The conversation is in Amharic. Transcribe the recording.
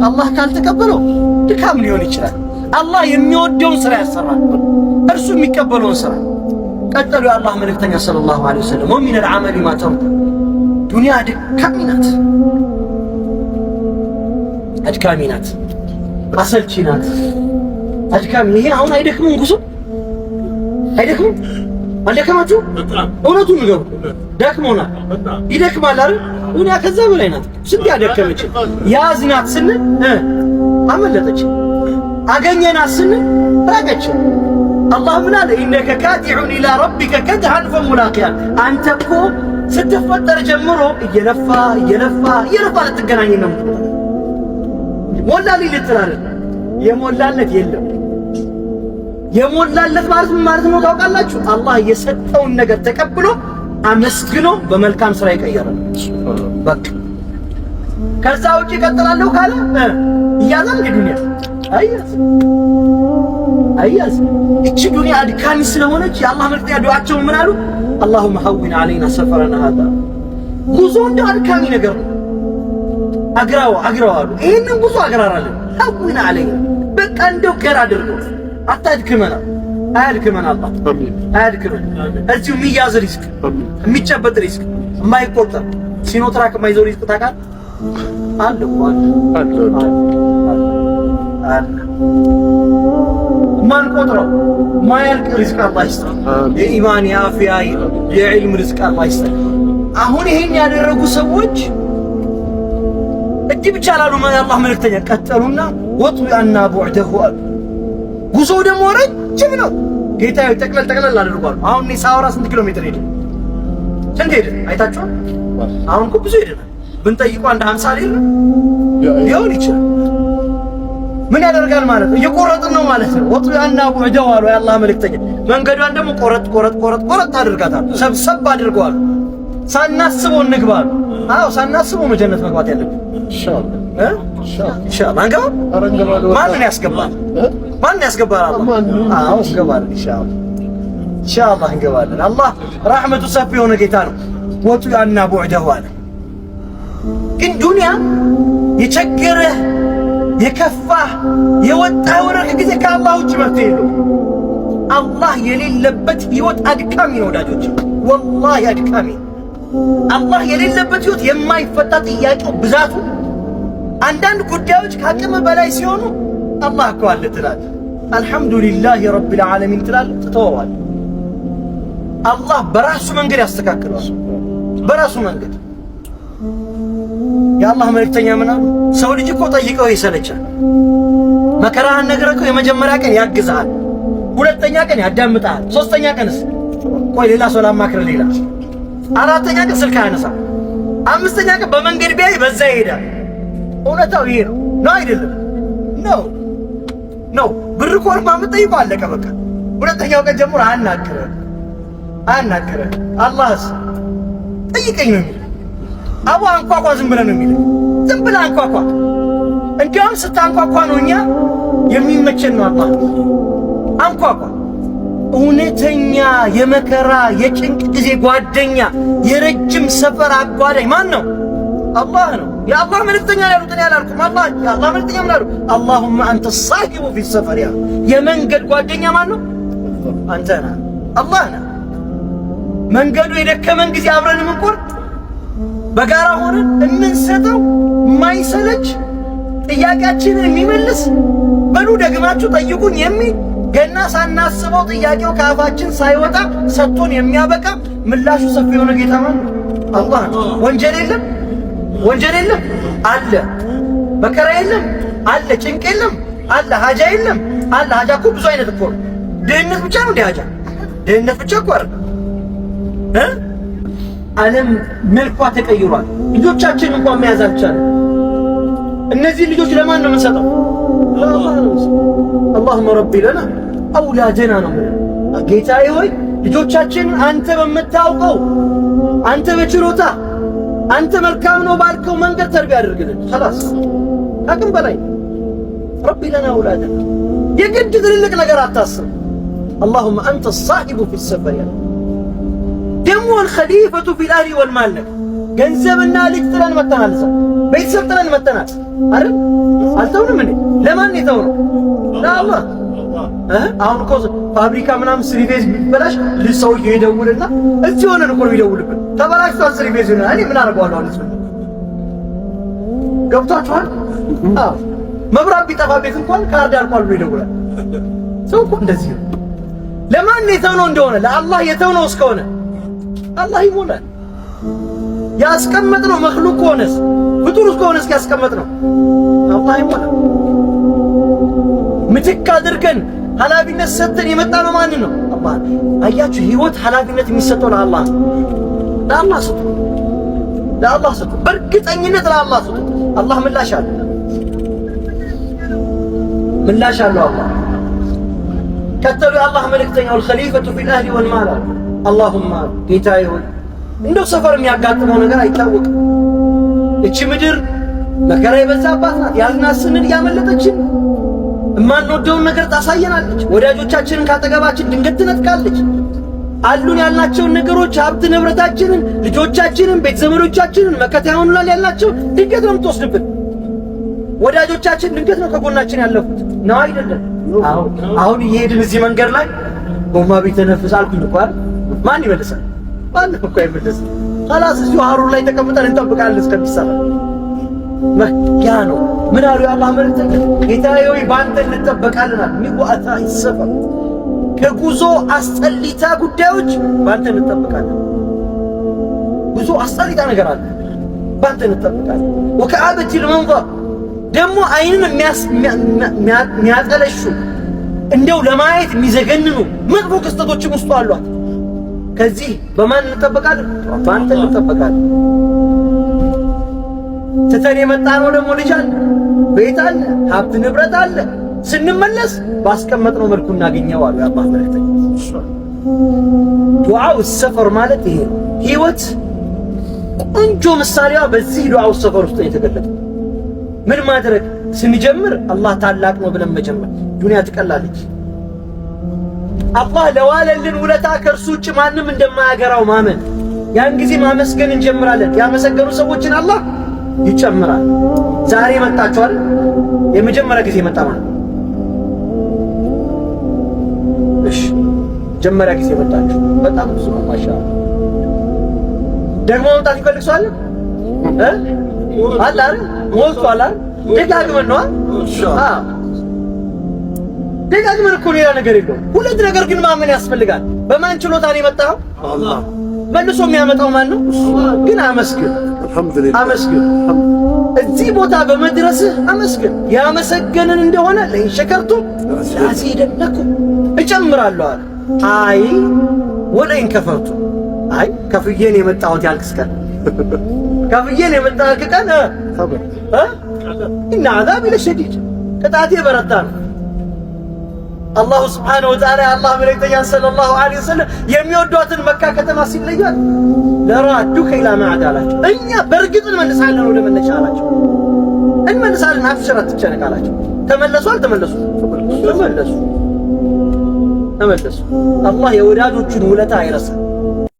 አላህ ካልተቀበለው ድካም ሊሆን ይችላል። አላህ የሚወደውን ስራ ያሰራል፣ እርሱ የሚቀበለውን ስራ። ቀጠሉ የአላህ መልእክተኛ ሰለላሁ ዐለይሂ ወሰለም ወሚን አልዓመሊ ማ ተርዱ፣ ዱንያ አድካሚ ናት፣ አድካሚ ናት፣ አሰልቺ ናት፣ አድካሚ። ይሄ አሁን አይደክምም? ጉዞ አይደክምም? አልደከማችሁ? እውነቱን ንገሩ። ደክሞናል፣ ይደክማል አይደል? ዱንያ ከዛ በላይ ናት። ስንት ያደከመች ያዝናት ስንል አመለጠች፣ አገኘናት ስንል ራቀች። አላህ ምን አለ? ኢነከ ካዲዑን ኢላ ረቢከ ከድሃን ፈሙላቂያ። አንተ እኮ ስትፈጠር ጀምሮ እየለፋ ልትገናኝ ነው። ሞላልኝ ልትል አይደል? የሞላለት የለም። የሞላለት ማለት ምን ማለት ነው ታውቃላችሁ? አላህ የሰጠውን ነገር ተቀብሎ አመስግኖ በመልካም ስራ ይቀየራል። በቃ ከዛ ውጪ እቀጥላለሁ ካለ እያዛል ዱንያ አያዝ። እቺ ዱንያ አድካሚ ስለሆነች የአላህ መልእክተኛ ዱዓቸው ምን አሉ? አላሁመ ሀዊን አለይና ሰፈረና ሀዛ። ጉዞ እንደው አድካሚ ነገር ነው። አግራው አሉ። ይሄንን ጉዞ አግራራለን። ሀዊን አለይና በቃ እንደው ገር አድርገው አታድክመና። አያድክመን አላህ አያድክመን። እዚሁ የሚያዝ ሪስክ፣ የሚጨበጥ ሪስክ፣ የማይቆጠር ሲኖትራክ የማይዞር ሪስክ ታውቃለህ? አለ ማን ቆጥረው ማያልቅ ሪስክ አላህ ይስጠን። የኢማን የአፍያ የዕልም ሪስክ አላህ ይስጠን። አሁን ይሄን ያደረጉ ሰዎች እጅ ብቻ ላሉ የአላህ መልእክተኛ ቀጠሉና ወጡ ያና ቡዕደሁ አሉ። ጉዞው ደግሞ ረጅም ነው። ጌታዬ ጠቅለል አድርጓል። አሁን እኔ ሳወራ ስንት ኪሎ ሜትር ሄደ? ስንት ሄደ? አይታችኋል? አሁን እኮ ብዙ ሄደናል። ብንጠይቀው አንድ 50 ሊሆን ይችላል። ምን ያደርጋል ማለት ነው? እየቆረጥን ነው ማለት ነው። ወጡ ያና ቡዕደሁ አሉ የአላህ መልእክተኛ። መንገዷን ደግሞ ቆረጥ አድርጋታል፣ ሰብሰብ አድርገዋል። ሳናስበው እንግባል። አዎ ሳናስበው ነው ጀነት መግባት ያለብን ኢንሻአላህ። ኢንሻአላህ አንገባ። ማንን ያስገባል? ማንን ያስገባል? አላህ። አዎ እንገባለን ኢንሻአላህ እንገባለን። አላህ ረሕመቱ ሰፊ የሆነ ጌታ ነው። ወጡ ያና ቡዕደሁ አለ። ግን ዱንያ የቸገረህ የከፋህ የወጣህ ወረቀ ጊዜ ከአላህ ውጭ መፍትሄ የለውም። አላህ የሌለበት ህይወት አድካሚ ነው ወዳጆች፣ ወላሂ አድካሚ። አላህ የሌለበት ህይወት የማይፈታ ጥያቄው ብዛቱ። አንዳንድ ጉዳዮች ከአቅም በላይ ሲሆኑ አላህ እኮ አለ ትላለህ፣ አልሐምዱሊላህ ረቢል ዓለሚን ትላለህ፣ ትተወዋለህ። አላህ በራሱ መንገድ ያስተካክለዋል፣ በራሱ መንገድ። የአላህ መልእክተኛ ምን አሉ? ሰው ልጅ እኮ ጠይቀው ይሰለቻል። መከራህን ነግረኸው የመጀመሪያ ቀን ያግዝሃል፣ ሁለተኛ ቀን ያዳምጣል፣ ሶስተኛ ቀንስ ቆይ ሌላ ሰው ላማክር ሌላ፣ አራተኛ ቀን ስልክ አያነሳም፣ አምስተኛ ቀን በመንገድ ቢያይ በዛ ይሄዳል። እውነታው ይሄ ነው ነው አይደለም? ነው ብር እኮ ነው የምትጠይቀው፣ አለቀ በቃ። ሁለተኛው ቀን ጀምሮ አያናግረህ። አላህስ ጠይቀኝ ነው የሚለው። አቡ አንኳኳ ዝም ብለህ ነው የሚለው። ዝም ብለህ አንኳኳ። እንዲያውም ስታንኳኳ ነው እኛ የሚመቸን ነው። አላህ አንኳኳ። እውነተኛ የመከራ የጭንቅ ጊዜ ጓደኛ፣ የረጅም ሰፈር አጓዳኝ ማን ነው? አላህ ነው። የአላህ መልእክተኛ ያሉት እኔ አላልኩም። አላህ የአላህ መልእክተኛ ምን አሉ? አላሁመ አንተ ሳሂቡ ፊ ሰፈር። ያ የመንገድ ጓደኛ ማን ነው? አንተ ነህ፣ አላህ ነህ። መንገዱ የደከመን ጊዜ አብረን የምንቆርጥ በጋራ ሆነን የምንሰጠው የማይሰለች ጥያቄያችንን የሚመልስ በሉ ደግማችሁ ጠይቁኝ የሚል ገና ሳናስበው ጥያቄው ከአፋችን ሳይወጣ ሰጥቶን የሚያበቃ ምላሹ ሰፊ የሆነ ጌታ ማለት ነው አላህ። ወንጀል የለም አለ፣ መከራ የለም አለ፣ ጭንቅ የለም አለ፣ ሀጃ የለም አለ። ሀጃ እኮ ብዙ አይነት እኮ ነው። ድህነት ብቻ ነው እንደ ሀጃ? ድህነት ብቻ እኮ አይደል። ዓለም መልኳ ተቀይሯል። ልጆቻችን እንኳን መያዝ አልቻለም። እነዚህ ልጆች ለማን ነው የምንሰጠው? አላሁመ ረቢ ለና አውላደና ነው። ጌታዬ ሆይ ልጆቻችንን አንተ በምታውቀው አንተ በችሮታ አንተ መልካም ነው ባልከው መንገድ ተርቢያ አድርግልን። خلاص አቅም በላይ ረቢ ለና አውላደና። የግድ ትልልቅ ነገር አታስብ። አላሁመ አንተ ሳሂቡ ፊ ሰፈር። ደግሞ الخليفة في الأهل والمال ገንዘብና ልጅ ጥለን መተናል። ቤተሰብ ጥለን መተናል አይደል? አልተውንም እንዴ? ለማን የተውነው? ለአላህ። አሁን እኮ ፋብሪካ ምናምን ስሪቤዝ ቢበላሽ ልጅ ሰውዬው ይደውልና እዚህ ሆነን እኮ ነው ይደውልብን። ተበላሽቷል ስሪቤዝ ነው። እኔ ምን አደርገዋለሁ አለች። ገብቷችኋል? አዎ መብራት ቢጠፋ ቤት እንኳን ካርድ አልቋል ብሎ ይደውላል። ሰው እኮ እንደዚህ ነው። ለማን የተውነው እንደሆነ ለአላህ የተውነው እስከሆነ አላህ ይሞላል። ያስቀመጥነው መክሉቅ ከሆነስ ፍጡር ከሆነስ ያስቀመጥነው አላህ ይሞላል። ምትክ አድርገን ኃላፊነት ሰጥተን የመጣነው ማን ነው? አላህ። አያችሁ ህይወት ኃላፊነት የሚሰጠው ለአላህ ነው። ለአላህ ስጡ፣ ለአላህ ስጡ፣ በእርግጠኝነት ለአላህ ስጡ። አላህ ምላሽ አለ፣ ምላሽ አለው አላህ። ከተሉ የአላህ መልእክተኛው الخليفة في الأهل والمال اللهم ጌታዬ ሆይ እንደው ሰፈር የሚያጋጥመው ነገር አይታወቅም። እቺ ምድር መከራ የበዛባት ናት። ያልናስንን እያመለጠችን እማንወደውን ነገር ታሳየናለች። ወዳጆቻችንን ካጠገባችን ድንገት ትነጥቃለች። አሉን ያልናቸውን ነገሮች ሀብት ንብረታችንን፣ ልጆቻችንን፣ ቤተ ዘመዶቻችንን መከታ ይሆኑናል ያልናቸው ድንገት ነው የምትወስድብን። ወዳጆቻችን ድንገት ነው ከጎናችን ያለፉት ነው አይደለም? አሁን እየሄድን እዚህ መንገድ ላይ ጎማ ቢተነፍስ አልኩኝ እኮ አይደል? ማን ይመልሳል? ማንም እኮ አይመልስም። خلاص እዚሁ ሀሩር ላይ ተቀምጠን እንጠብቃለን እስከሚሰራ። ያ ነው ምን አሉ የአላህ መልእክተኛ? ጌታዬ ሆይ በአንተ እንጠበቃለን። ሚዋአታ ይሰፈር ከጉዞ አስጠሊታ ጉዳዮች በአንተ እንጠበቃለን። ጉዞ አስጠሊታ ነገር አለ፣ በአንተ እንጠበቃለን። ወከአበት المنظر ደግሞ አይንን የሚያጠለሹ እንደው ለማየት የሚዘገንኑ መጥፎ ክስተቶችም ውስጡ አሏት። ከዚህ በማን እንጠበቃለን? በአንተ እንጠበቃለን። ትተን የመጣነው ደግሞ ልጅ አለ፣ ቤት አለ፣ ሀብት ንብረት አለ። ስንመለስ ባስቀመጥነው መልኩ እናገኘው አሉ የአላህ መልእክተኛ። ዱዓው ሰፈር ማለት ይሄ ህይወት ቆንጆ ምሳሌዋ በዚህ ዱዓው ሰፈር ውስጥ የተገለጠ። ምን ማድረግ ስንጀምር አላህ ታላቅ ነው ብለን መጀመር። ዱንያ ትቀላለች። አላህ ለዋለልን ውለታ ከእርሱ ውጭ ማንም እንደማያገራው ማመን። ያን ጊዜ ማመስገን እንጀምራለን። ያመሰገኑ ሰዎችን አላህ ይጨምራል። ዛሬ መጣችኋል፣ የመጀመሪያ ጊዜ መጣ ማለት እሺ፣ መጀመሪያ ጊዜ መጣችሁ በጣም ብዙ ነው። ማሻአላህ ደግሞ መምጣት ይፈልግ ሰው አለ አለ አይደል? ሞልቷል አይደል? ደጋግመን ነው ደጋግመን እኮ ሌላ ነገር የለውም። ሁለት ነገር ግን ማመን ያስፈልጋል። በማን ችሎታ ነው የመጣው? አላህ። መልሶ የሚያመጣው ማን ነው? ግን አመስግን፣ አልሐምዱሊላህ አመስግን። እዚህ ቦታ በመድረስህ አመስግን። ያመሰገንን እንደሆነ ለኢንሸከርቱም ለአዚደነኩም እጨምራለሁ አለ። አይ ወለኢን ከፈርቱም አይ ከፍዬን የመጣሁት ያልክስከን ከፍዬን የመጣሁት ቀን ኢነ ዐዛቢ ለሸዲድ ቅጣቴ በረታ ነው። አላሁ ስብሓነሁ ወተዓላ የአላህ መልእክተኛ ሰለላሁ ዐለይሂ ወሰለም የሚወዷትን መካ ከተማ ሲለያት ለራዱከ ኢላ መዓድ አላቸው። እኛ በእርግጥ እንመልሳለን ወደ መነሻ አላቸው። እንመልሳለን፣ አብሽር አትጨነቅ አላቸው። ተመለሱ አልተመለሱ? ተመለሱ። አላህ የወዳጆቹን ውለታ አይረሳም።